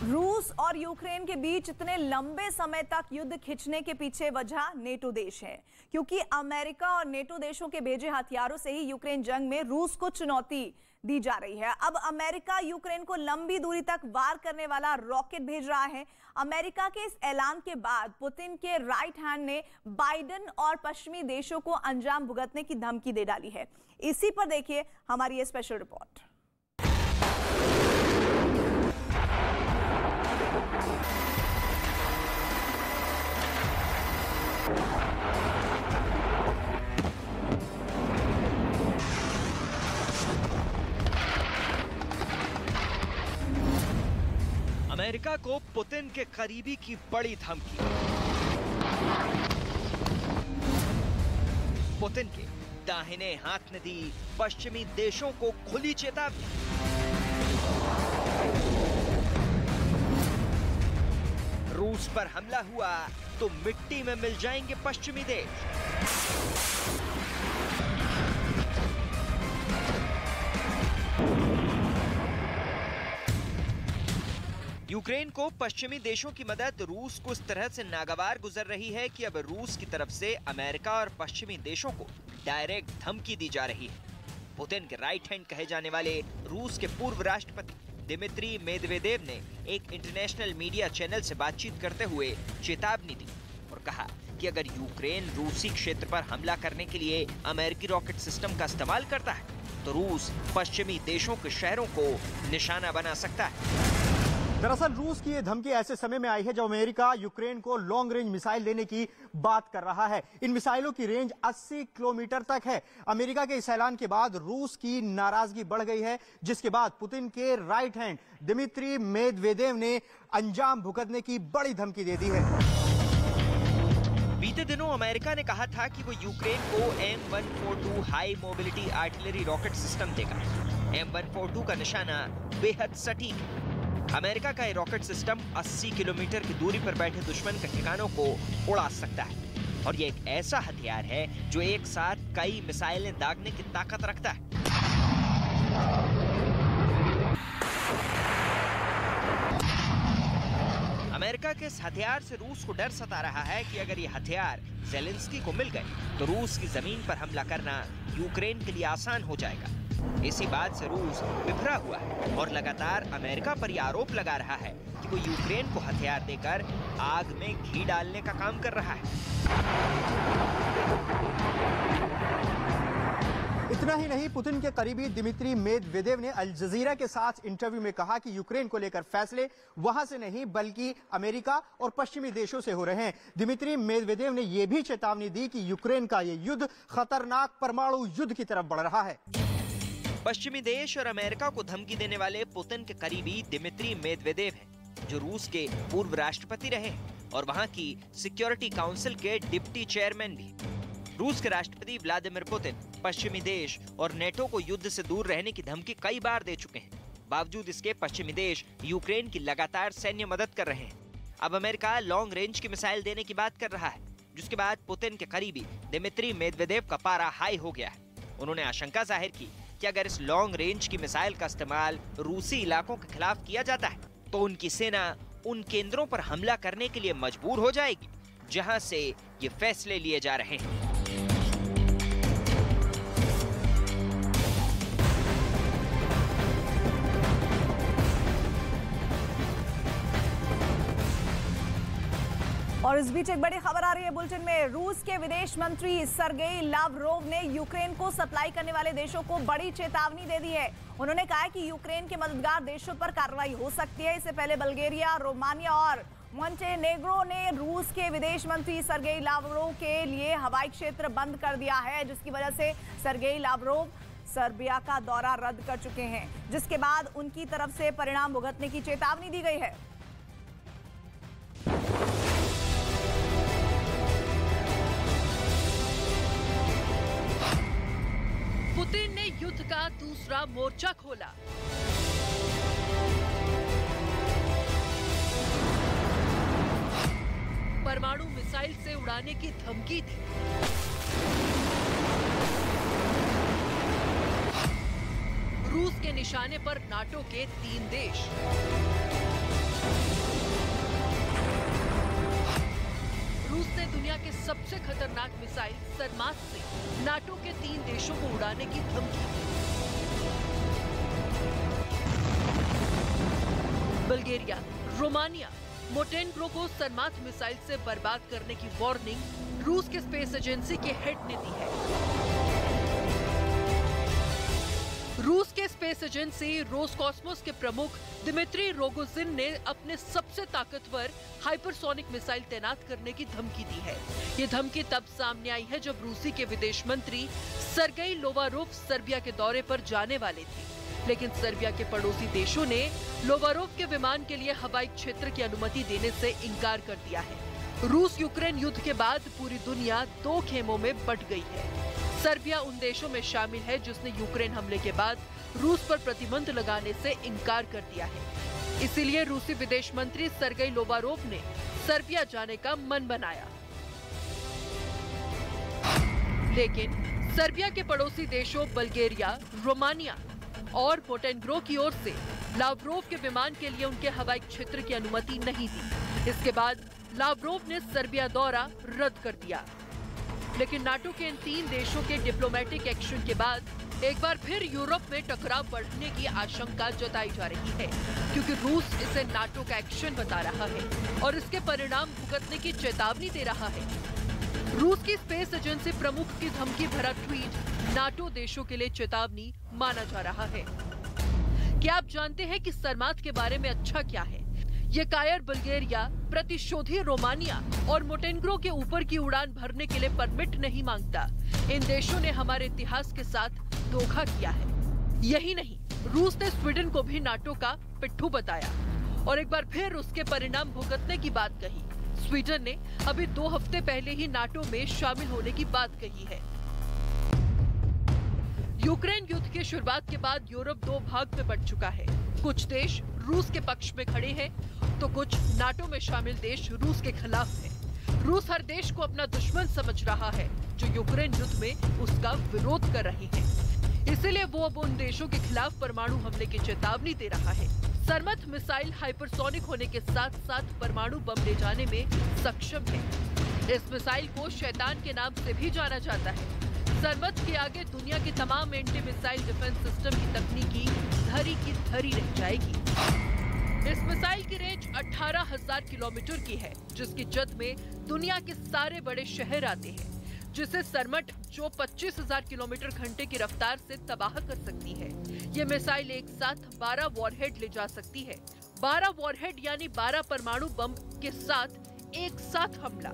रूस और यूक्रेन के बीच इतने लंबे समय तक युद्ध खिंचने के पीछे वजह नेटो देश है, क्योंकि अमेरिका और नेटो देशों के भेजे हथियारों से ही यूक्रेन जंग में रूस को चुनौती दी जा रही है। अब अमेरिका यूक्रेन को लंबी दूरी तक वार करने वाला रॉकेट भेज रहा है। अमेरिका के इस ऐलान के बाद पुतिन के राइट हैंड ने बाइडेन और पश्चिमी देशों को अंजाम भुगतने की धमकी दे डाली है। इसी पर देखिए हमारी ये स्पेशल रिपोर्ट। अमेरिका को पुतिन के करीबी की बड़ी धमकी। पुतिन के दाहिने हाथ ने दी पश्चिमी देशों को खुली चेतावनी। रूस पर हमला हुआ तो मिट्टी में मिल जाएंगे पश्चिमी देश। यूक्रेन को पश्चिमी देशों की मदद रूस को इस तरह से नागवार गुजर रही है कि अब रूस की तरफ से अमेरिका और पश्चिमी देशों को डायरेक्ट धमकी दी जा रही है। पुतिन के राइट हैंड कहे जाने वाले रूस के पूर्व राष्ट्रपति दिमित्री मेदवेदेव ने एक इंटरनेशनल मीडिया चैनल से बातचीत करते हुए चेतावनी दी और कहा कि अगर यूक्रेन रूसी क्षेत्र पर हमला करने के लिए अमेरिकी रॉकेट सिस्टम का इस्तेमाल करता है तो रूस पश्चिमी देशों के शहरों को निशाना बना सकता है। दरअसल रूस की ये धमकी ऐसे समय में आई है जब अमेरिका यूक्रेन को लॉन्ग रेंज मिसाइल देने की बात कर रहा है। इन मिसाइलों की रेंज 80 किलोमीटर तक है। अमेरिका के इस ऐलान के बाद रूस की नाराजगी बढ़ गई है, जिसके बाद पुतिन के राइट हैंड दिमित्री मेदवेदेव ने अंजाम भुगतने की बड़ी धमकी दे दी है। बीते दिनों अमेरिका ने कहा था कि वो यूक्रेन को M142 high mobility artillery rocket system देगा। M142 का निशाना बेहद सटीक है। अमेरिका का ये रॉकेट सिस्टम 80 किलोमीटर की दूरी पर बैठे दुश्मन के ठिकानों को उड़ा सकता है और ये एक ऐसा हथियार है जो एक साथ कई मिसाइलें दागने की ताकत रखता है। अमेरिका के इस हथियार से रूस को डर सता रहा है कि अगर ये हथियार ज़ेलेंस्की को मिल गए तो रूस की जमीन पर हमला करना यूक्रेन के लिए आसान हो जाएगा। इसी बात से रूस बिखरा हुआ है और लगातार अमेरिका पर यह आरोप लगा रहा है कि वो यूक्रेन को हथियार देकर आग में घी डालने का काम कर रहा है। इतना ही नहीं, पुतिन के करीबी दिमित्री मेदवेदेव ने अल जजीरा के साथ इंटरव्यू में कहा कि यूक्रेन को लेकर फैसले वहां से नहीं बल्कि अमेरिका और पश्चिमी देशों से हो रहे हैं। दिमित्री मेदवेदेव ने यह भी चेतावनी दी कि यूक्रेन का यह युद्ध खतरनाक परमाणु युद्ध की तरफ बढ़ रहा है। पश्चिमी देश और अमेरिका को धमकी देने वाले पुतिन के करीबी दिमित्री मेदवेदेव हैं, जो रूस के पूर्व राष्ट्रपति रहे और वहां की सिक्योरिटी काउंसिल के डिप्टी चेयरमैन भी। रूस के राष्ट्रपति व्लादिमीर पुतिन पश्चिमी देश और नेटो को युद्ध से दूर रहने की धमकी कई बार दे चुके हैं। बावजूद इसके पश्चिमी देश यूक्रेन की लगातार सैन्य मदद कर रहे हैं। अब अमेरिका लॉन्ग रेंज की मिसाइल देने की बात कर रहा है, जिसके बाद पुतिन के करीबी दिमित्री मेदवेदेव का पारा हाई हो गया है। उन्होंने आशंका जाहिर की कि अगर इस लॉन्ग रेंज की मिसाइल का इस्तेमाल रूसी इलाकों के खिलाफ किया जाता है तो उनकी सेना उन केंद्रों पर हमला करने के लिए मजबूर हो जाएगी जहां से ये फैसले लिए जा रहे हैं। और इस बीच एक बड़ी खबर आ रही है बुलेटिन में। रूस के विदेश मंत्री सर्गेई लावरोव ने यूक्रेन को सप्लाई करने वाले देशों को बड़ी चेतावनी दे दी है। उन्होंने कहा है कि यूक्रेन के मददगार देशों पर कार्रवाई हो सकती है। इससे पहले बल्गेरिया, रोमानिया और मोंटेनेग्रो ने रूस के विदेश मंत्री सर्गेई लावरोव के लिए हवाई क्षेत्र बंद कर दिया है, जिसकी वजह से सर्गेई लावरोव सर्बिया का दौरा रद्द कर चुके हैं, जिसके बाद उनकी तरफ से परिणाम भुगतने की चेतावनी दी गई है। पुतिन ने युद्ध का दूसरा मोर्चा खोला। परमाणु मिसाइल से उड़ाने की धमकी दी। रूस के निशाने पर नाटो के 3 देश। खतरनाक मिसाइल सरमात से नाटो के 3 देशों को उड़ाने की धमकी दी। बल्गेरिया, रोमानिया, मोंटेनेग्रो को सरमात मिसाइल से बर्बाद करने की वार्निंग रूस के स्पेस एजेंसी के हेड ने दी है। रूस के स्पेस एजेंसी रोसकॉस्मोस के प्रमुख दिमित्री रोगोजिन ने अपने सबसे ताकतवर हाइपरसोनिक मिसाइल तैनात करने की धमकी दी है। ये धमकी तब सामने आई है जब रूसी के विदेश मंत्री सरगेई लोवारोव सर्बिया के दौरे पर जाने वाले थे, लेकिन सर्बिया के पड़ोसी देशों ने लोवारोव के विमान के लिए हवाई क्षेत्र की अनुमति देने से इनकार कर दिया है। रूस यूक्रेन युद्ध के बाद पूरी दुनिया 2 खेमों में बंट गई है। सर्बिया उन देशों में शामिल है जिसने यूक्रेन हमले के बाद रूस पर प्रतिबंध लगाने से इनकार कर दिया है। इसीलिए रूसी विदेश मंत्री सरगेई लोवारोव ने सर्बिया जाने का मन बनाया। लेकिन सर्बिया के पड़ोसी देशों बल्गेरिया, रोमानिया और मोंटेनेग्रो की ओर से लावरोव के विमान के लिए उनके हवाई क्षेत्र की अनुमति नहीं दी। इसके बाद लावरोव ने सर्बिया दौरा रद्द कर दिया। लेकिन नाटो के इन 3 देशों के डिप्लोमेटिक एक्शन के बाद एक बार फिर यूरोप में टकराव बढ़ने की आशंका जताई जा रही है, क्योंकि रूस इसे नाटो का एक्शन बता रहा है और इसके परिणाम भुगतने की चेतावनी दे रहा है। रूस की स्पेस एजेंसी प्रमुख की धमकी भरा ट्वीट नाटो देशों के लिए चेतावनी माना जा रहा है। क्या आप जानते हैं कि सरमात के बारे में अच्छा क्या है? ये कायर बल्गेरिया, प्रतिशोधी रोमानिया और मोंटेनेग्रो के ऊपर की उड़ान भरने के लिए परमिट नहीं मांगता। इन देशों ने हमारे इतिहास के साथ धोखा किया है। यही नहीं, रूस ने स्वीडन को भी नाटो का पिट्ठू बताया और एक बार फिर उसके परिणाम भुगतने की बात कही। स्वीडन ने अभी 2 हफ्ते पहले ही नाटो में शामिल होने की बात कही है। यूक्रेन युद्ध की शुरुआत के बाद यूरोप 2 भाग में बंट चुका है। कुछ देश रूस के पक्ष में खड़े हैं, तो कुछ नाटो में शामिल देश रूस के खिलाफ हैं। रूस हर देश को अपना दुश्मन समझ रहा है जो यूक्रेन युद्ध में उसका विरोध कर रहे हैं। इसीलिए वो अब उन देशों के खिलाफ परमाणु हमले की चेतावनी दे रहा है। सरमत मिसाइल हाइपरसोनिक होने के साथ साथ परमाणु बम ले जाने में सक्षम है। इस मिसाइल को शैतान के नाम से भी जाना जाता है। सरमत के आगे दुनिया की तमाम एंटी मिसाइल डिफेंस सिस्टम की तकनीकी धरी की धरी रह जाएगी। इस मिसाइल की रेंज 18,000 किलोमीटर की है, जिसकी जद में दुनिया के सारे बड़े शहर आते हैं, जिसे सरमट जो 25,000 किलोमीटर घंटे की रफ्तार से तबाह कर सकती है। ये मिसाइल एक साथ 12 वॉरहेड ले जा सकती है। 12 वॉरहेड यानी 12 परमाणु बम के साथ एक साथ हमला,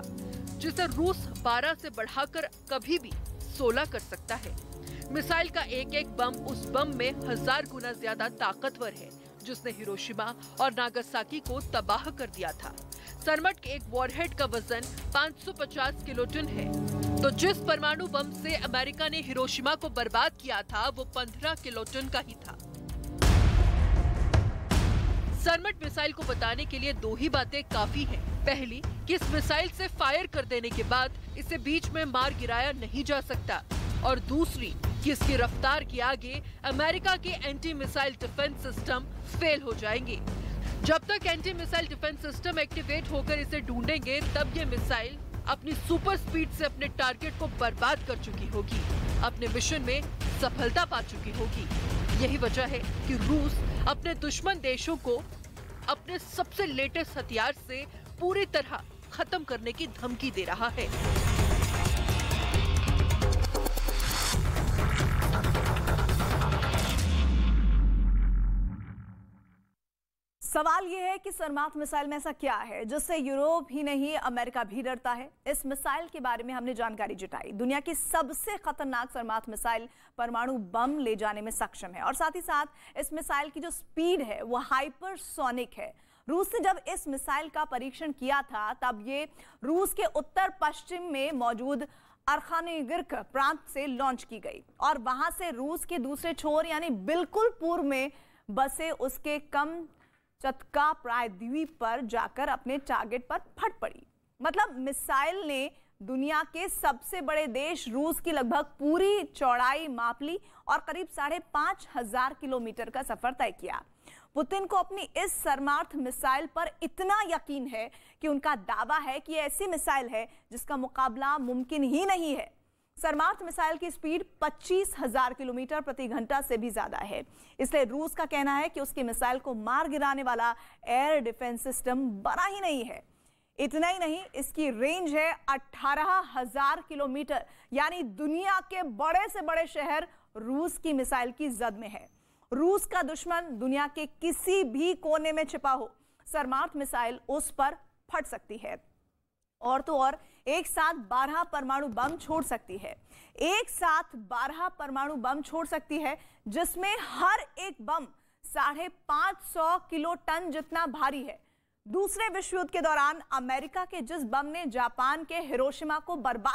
जिसे रूस 12 से बढ़ाकर कभी भी 16 कर सकता है। मिसाइल का एक एक बम उस बम में 1000 गुना ज्यादा ताकतवर है, जिसने हिरोशिमा और नागासाकी को तबाह कर दिया था। सरमट के एक वॉरहेड का वजन 550 किलोटन है, तो जिस परमाणु बम से अमेरिका ने हिरोशिमा को बर्बाद किया था वो 15 किलोटन का ही था। सरमट मिसाइल को बताने के लिए 2 ही बातें काफी हैं। पहली कि इस मिसाइल से फायर कर देने के बाद इसे बीच में मार गिराया नहीं जा सकता, और दूसरी कि इसकी रफ्तार के आगे अमेरिका के anti missile defence system fail हो जाएंगे। जब तक anti missile defence system activate होकर इसे ढूंढेंगे, तब ये मिसाइल अपनी सुपर स्पीड से अपने टारगेट को बर्बाद कर चुकी होगी, अपने मिशन में सफलता पा चुकी होगी। यही वजह है कि रूस अपने दुश्मन देशों को अपने सबसे लेटेस्ट हथियार से पूरी तरह खत्म करने की धमकी दे रहा है। सवाल यह है कि सरमात मिसाइल में ऐसा क्या है जिससे यूरोप ही नहीं अमेरिका भी डरता है। इस मिसाइल के बारे में हमने जानकारी जुटाई। दुनिया की सबसे खतरनाक सरमात मिसाइल परमाणु बम ले जाने में सक्षम है, और साथ ही साथ इस मिसाइल की जो स्पीड है वो हाइपरसोनिक है। रूस ने जब इस मिसाइल का परीक्षण किया था तब ये रूस के उत्तर पश्चिम में मौजूद अर्खानेगिर्क प्रांत से लॉन्च की गई, और वहां से रूस के दूसरे छोर यानी बिल्कुल पूर्व में बसे उसके कम चतका प्रायद्वीप पर जाकर अपने टारगेट पर फट पड़ी। मतलब मिसाइल ने दुनिया के सबसे बड़े देश रूस की लगभग पूरी चौड़ाई माप ली और करीब 5,500 किलोमीटर का सफर तय किया। पुतिन को अपनी इस सर्मार्थ मिसाइल पर इतना यकीन है कि उनका दावा है कि ऐसी मिसाइल है जिसका मुकाबला मुमकिन ही नहीं है। सर्मार्थ मिसाइल की स्पीड 25,000 किलोमीटर प्रति घंटा से भी ज्यादा है। इसलिए रूस का कहना है कि उसकी मिसाइल को मार गिराने वाला एयर डिफेंस सिस्टम बना ही नहीं है। इतना ही नहीं, इसकी रेंज है 18,000 किलोमीटर, यानी दुनिया के बड़े से बड़े शहर रूस की मिसाइल की जद में है। रूस का दुश्मन दुनिया के किसी भी कोने में छिपा हो, सर्मार्थ मिसाइल उस पर फट सकती है। और तो और एक साथ 12 परमाणु बम छोड़ सकती है। एक साथ 12 परमाणु बम छोड़ सकती है, जिसमें हर एक बम 550 किलो टन जितना भारी है। दूसरे विश्व युद्ध के दौरान अमेरिका के जिस बम ने जापान के हिरोशिमा को बर्बाद